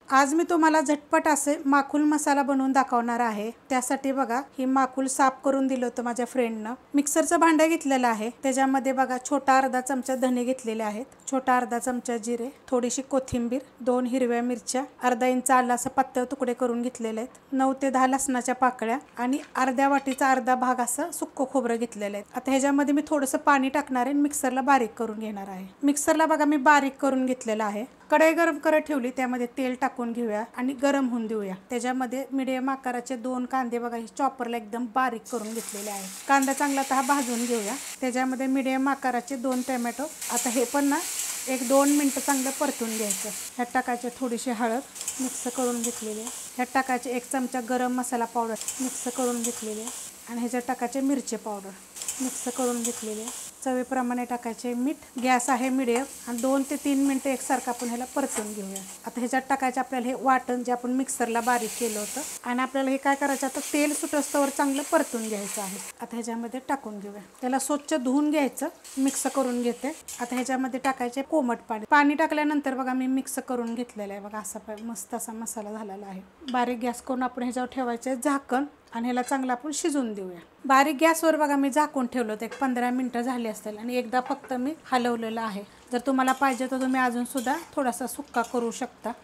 आज मी तुम्हाला झटपट असे माकुल मसाला बनवून दाखवणार आहे। त्यासाठी बघा ही माकुल साफ करून दिलं होतं माझ्या फ्रेंडनं। मिक्सरचं भांडं घेतलेलं आहे, त्याच्यामध्ये बघा छोटा अर्धा चमचा धने घेतलेले आहेत, छोटा अर्धा चमचा जिरे, थोडीशी कोथिंबीर, 2 हिरव्या मिरच्या, अर्धा इंच आलं असं पातळ तुकडे करून घेतलेले आहेत, 9 ते 10 लसणाच्या पाकळ्या आणि अर्ध्या वाटीचा अर्धा भाग असं सुक्क खोबरं घेतलेलं आहे। आता ह्याच्यामध्ये मी थोडंसं पाणी टाकणार आहे, मिक्सरला बारीक करून घेणार आहे। मिक्सरला बघा मी बारीक करून घेतलेलं आहे। कढई गरम करत ठेवली, त्यामध्ये तेल टाकून घेऊया आणि गरम होऊन देऊया। त्याच्यामध्ये मीडियम आकाराचे 2 कांदे बघा हे चॉपरला एकदम बारीक करून घेतलेले आहे। कांदा चांगला आता भाजून घेऊया। त्याच्यामध्ये मीडियम आकाराचे 2 टोमॅटो, आता हे पण ना 1-2 मिनिटं चांगलं परतून घ्यायचं। ह्यात टाकायचे थोडीशी हळद मिक्स करून घेतलेली आहे, ह्यात टाकायचे 1 चमचा गरम मसाला पावडर मिक्स करून घेतलेली आहे आणि ह्याच्यात टाकायचे मिरची पावडर मिक्स करून घेतलेली आहे। चवीप्रमाणे टाकायचे मीठ, गॅस आहे मीडियम आणि 2 ते 3 मिनिटं एकसारखं आपण ह्याला परतून घेऊया। आता ह्याच्यात टाकायचं आपल्याला हे वाटण जे आपण मिक्सरला बारीक केलं होतं आणि आपल्याला हे काय करायचं आता तेल सुटस्तवर चांगलं परतून घ्यायचं आहे। आता ह्याच्यामध्ये टाकून घेऊया, त्याला स्वच्छ धुवून घ्यायचं, मिक्स करून घेते। आता ह्याच्यामध्ये टाकायचे कोमट पाणी, पाणी टाकल्यानंतर बघा मी मिक्स करून घेतलेलं आहे बघा, असा मस्त असा मसाला झालेला आहे। बारीक गॅस करून आपण ह्याच्यावर ठेवायचे झाकण आणि ह्याला चांगलं आपण शिजून देऊया। बारीक गॅसवर बघा मी झाकून ठेवलं होतं, 15 मिनिटं झाली असतील आणि एकदा फक्त मी हलवलेलं आहे। जर तुम्हाला पाहिजे तर तुम्ही अजून सुद्धा थोडासा सुक्का करू शकता।